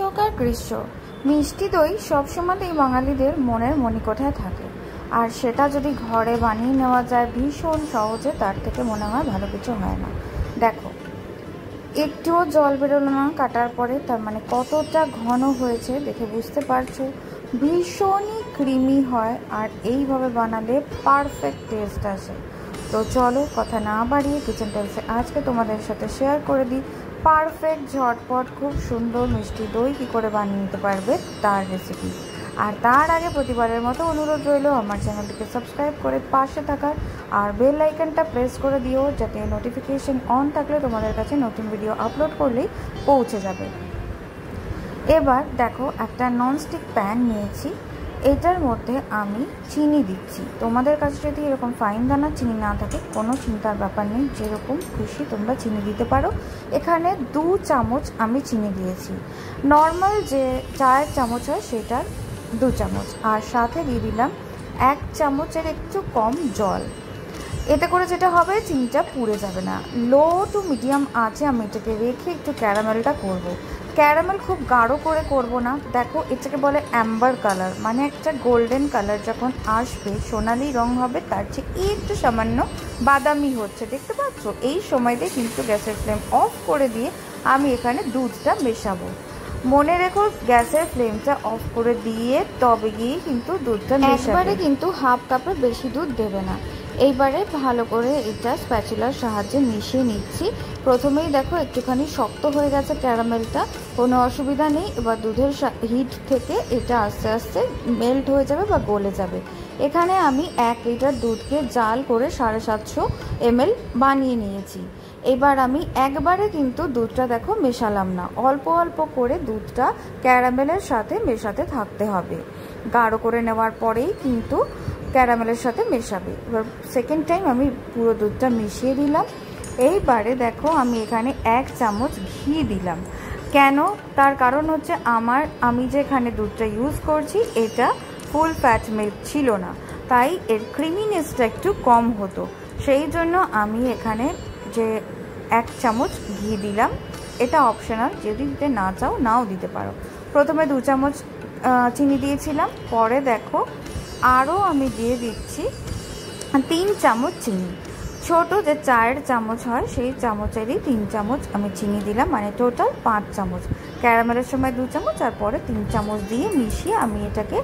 হোক আর গ্রীষ্ম, মিষ্টি দই সবসময়তেই বাঙালিদের মনের মণিকোঠায় থাকে। আর সেটা যদি ঘরে বানিয়ে নেওয়া যায় ভীষণ সহজে, তার থেকে মনে হয় ভালো কিছু হয় না। দেখো, একটুও জল বেরোলো না কাটার পরে, তার মানে কতটা ঘন হয়েছে দেখে বুঝতে পারছো। ভীষণই ক্রিমি হয়, আর এইভাবে বানালে পারফেক্ট টেস্ট আসে। তো চলো কথা না বাড়িয়ে কিচেন টেলসে আজকে তোমাদের সাথে শেয়ার করে দিই পারফেক্ট ঝটপট খুব সুন্দর মিষ্টি দই কী করে বানিয়ে নিতে পারবে তার রেসিপি। আর তার আগে প্রতিবারের মতো অনুরোধ রইল আমার চ্যানেলটিকে সাবস্ক্রাইব করে পাশে থাকার, আর বেল আইকনটা প্রেস করে দিও যাতে নোটিফিকেশন অন থাকলে তোমাদের কাছে নতুন ভিডিও আপলোড করলেই পৌঁছে যাবে। এবার দেখো, একটা ননস্টিক প্যান নিয়েছি, এটার মধ্যে আমি চিনি দিচ্ছি। তোমাদের কাছে যদি এরকম ফাইন দানা চিনি না থাকে কোনো চিন্তার ব্যাপার নেই, যেরকম খুশি তোমরা চিনি দিতে পারো। এখানে 2 চামচ আমি চিনি দিয়েছি, নর্মাল যে চায়ের চামচ হয় সেটার 2 চামচ, আর সাথে দিয়ে দিলাম 1 চামচের একটু কম জল। এতে করে যেটা হবে চিনিটা পুড়ে যাবে না। লো টু মিডিয়াম আঁচে আমি এটাকে রেখে একটু ক্যারামেলটা করব। ক্যারামেল খুব গাঢ় করে করব না। দেখো, এটাকে বলে অ্যাম্বার কালার, মানে একটা গোল্ডেন কালার যখন আসবে, সোনালি রং হবে, তার চেয়ে একটু সামান্য বাদামি হচ্ছে, দেখতে পাচ্ছ। এই সময়তে কিন্তু গ্যাসের ফ্লেম অফ করে দিয়ে আমি এখানে দুধটা মেশাবো। মনে রেখো, গ্যাসের ফ্লেমটা অফ করে দিয়ে তবে গিয়ে কিন্তু দুধটা মেশাবে। একবারে কিন্তু হাফ কাপের বেশি দুধ দেবে না। এইবারে ভালো করে এটা স্প্যাচুলার সাহায্যে মিশিয়ে নিচ্ছি। প্রথমেই দেখো একটুখানি শক্ত হয়ে গেছে ক্যারামেলটা, কোনো অসুবিধা নেই। এবার দুধের হিট থেকে এটা আস্তে আস্তে মেল্ট হয়ে যাবে বা গলে যাবে। এখানে আমি 1 লিটার দুধকে জাল করে 750 ml বানিয়ে নিয়েছি। এবার আমি একবারে কিন্তু দুধটা দেখো মেশালাম না, অল্প অল্প করে দুধটা ক্যারামেলের সাথে মেশাতে থাকতে হবে। গাঢ় করে নেওয়ার পরেই কিন্তু ক্যারামেলের সাথে মেশাবে। এবার সেকেন্ড টাইম আমি পুরো দুধটা মিশিয়ে দিলাম। এইবারে দেখো আমি এখানে 1 চামচ ঘি দিলাম। কেন? তার কারণ হচ্ছে আমি যে এখানে দুধটা ইউজ করছি এটা ফুল ফ্যাট মিল্ক ছিল না, তাই এর ক্রিমিনেসটা একটু কম হতো। সেই জন্য আমি এখানে যে 1 চামচ ঘি দিলাম। এটা অপশনাল, যদি দিতে না চাও নাও দিতে পারো। প্রথমে 2 চামচ চিনি দিয়েছিলাম, পরে দেখো আরও আমি দিয়ে দিচ্ছি 3 চামচ চিনি। ছোট যে চায়ের চামচ হয় সেই চামচেরই 3 চামচ আমি চিনি দিলাম, মানে টোটাল 5 চামচ। ক্যারামেলের সময় 2 চামচ আর পরে 3 চামচ দিয়ে মিশিয়ে আমি এটাকে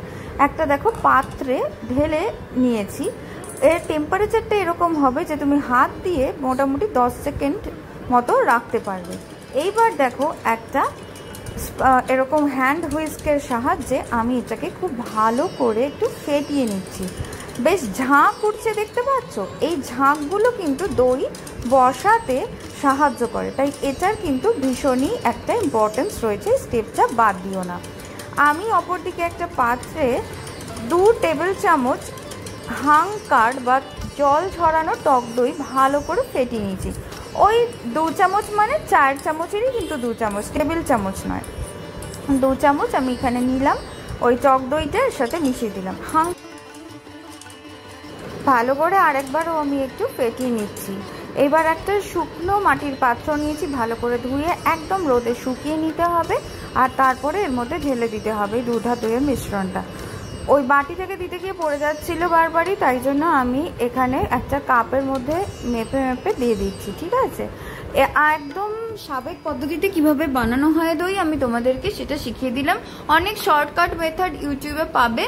একটা দেখো পাত্রে ঢেলে নিয়েছি। এর টেম্পারেচারটা এরকম হবে যে তুমি হাত দিয়ে মোটামুটি 10 সেকেন্ড মতো রাখতে পারবে। এইবার দেখো একটা এরকম হ্যান্ড হুইস্কের সাহায্যে আমি এটাকে খুব ভালো করে একটু ফেটিয়ে নিচ্ছি। বেশ ঝাঁক উঠছে, দেখতে পাচ্ছ। এই ঝাঁকগুলো কিন্তু দই বসাতে সাহায্য করে, তাই এটার কিন্তু ভীষণই একটা ইম্পর্টেন্স রয়েছে, স্টেপটা বাদ দিও না। আমি অপরদিকে একটা পাত্রে 2 টেবিল চামচ হাংকার্ড বা জল ঝরানো টক দই ভালো করে ফেটিয়ে নিয়েছি। ওই 2 চামচ মানে 4 চামচেরই কিন্তু 2 চামচ, টেবিল চামচ নয়। 2 চামচ আমি এখানে নিলাম, ওই টক দইটা এর সাথে মিশিয়ে দিলাম। ভালো করে আরেকবারও আমি একটু ফেটিয়ে নিচ্ছি। এবার একটা শুকনো মাটির পাত্র নিয়েছি, ভালো করে ধুয়ে একদম রোদে শুকিয়ে নিতে হবে, আর তারপরে এর মধ্যে ঢেলে দিতে হবে দুধ আর দইয়ের মিশ্রণটা। ওই বাটি থেকে দিতে গিয়ে পড়ে যাচ্ছিল বারবারই, তাই জন্য আমি এখানে একটা কাপের মধ্যে মেপে মেপে দিয়ে দিচ্ছি, ঠিক আছে। একদম সাবেক পদ্ধতিতে কিভাবে বানানো হয় দই আমি তোমাদেরকে সেটা শিখিয়ে দিলাম। অনেক শর্টকাট মেথড ইউটিউবে পাবে,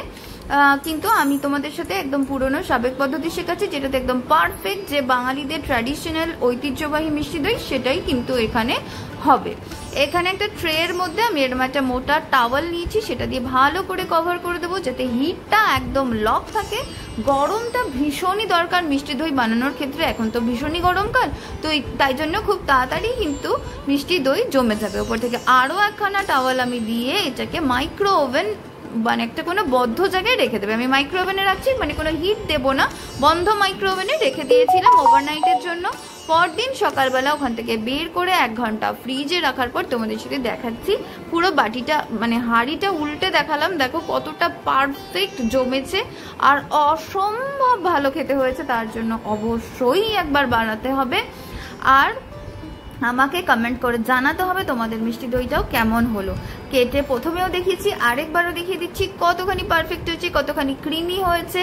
কিন্তু আমি তোমাদের সাথে একদম পুরনো সাবেক পদ্ধতি শেখাচ্ছি, যেটাতে একদম পারফেক্ট যে বাঙালিদের ট্র্যাডিশনাল ঐতিহ্যবাহী মিষ্টি দই সেটাই কিন্তু এখানে হবে। এখানে একটা ট্রের মধ্যে আমি এরকম একটা মোটা টাওয়াল নিয়েছি, সেটা দিয়ে ভালো করে কভার করে দেবো যাতে হিটটা একদম লক থাকে। গরমটা ভীষণই দরকার মিষ্টি দই বানানোর ক্ষেত্রে, এখন তো ভীষণই গরমকাল, তো তাই জন্য খুব তাড়াতাড়ি কিন্তু মিষ্টি দই জমে যাবে। ওপর থেকে আরও একখানা টাওয়াল আমি দিয়ে এটাকে মাইক্রো ওভেন মানে একটা কোনো বদ্ধ জায়গায় রেখে দেবে। আমি মাইক্রো ওভেনে রাখছি, মানে কোনো হিট দেবো না, বন্ধ মাইক্রো ওভেনে রেখে দিয়েছিলাম ওভারনাইটের জন্য। পরদিন সকালবেলা ওখান থেকে বের করে 1 ঘন্টা ফ্রিজে রাখার পর তোমাদের সাথে দেখাচ্ছি পুরো বাটিটা মানে হাঁড়িটা উল্টে দেখালাম। দেখো কতটা পারফেক্ট জমেছে আর অসম্ভব ভালো খেতে হয়েছে। তার জন্য অবশ্যই একবার বানাতে হবে। আর আমাকে কমেন্ট করে জানাতে হবে তোমাদের মিষ্টি দইটাও কেমন হলো। কেটে প্রথমেও দেখিয়েছি, আরেকবারও দেখিয়ে দিচ্ছি কতখানি পারফেক্ট হয়েছে, কতখানি ক্রিমি হয়েছে।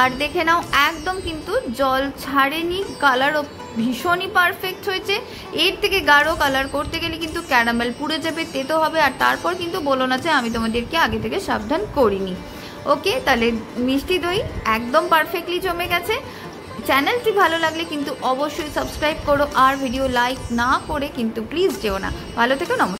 আর দেখে নাও একদম কিন্তু জল ছাড়েনি, কালারও ভীষণই পারফেক্ট হয়েছে। এর থেকে গাঢ় কালার করতে গেলে কিন্তু ক্যারামেল পুড়ে যাবে, তেতো হবে, আর তারপর কিন্তু বলো না যে আমি তোমাদেরকে আগে থেকে সাবধান করিনি। ওকে, তাহলে মিষ্টি দই একদম পারফেক্টলি জমে গেছে। চ্যানেলটি ভালো লাগলে কিন্তু অবশ্যই সাবস্ক্রাইব করো, আর ভিডিও লাইক না করে কিন্তু প্লিজ যেও না। ভালো থেকো, নমস্কার।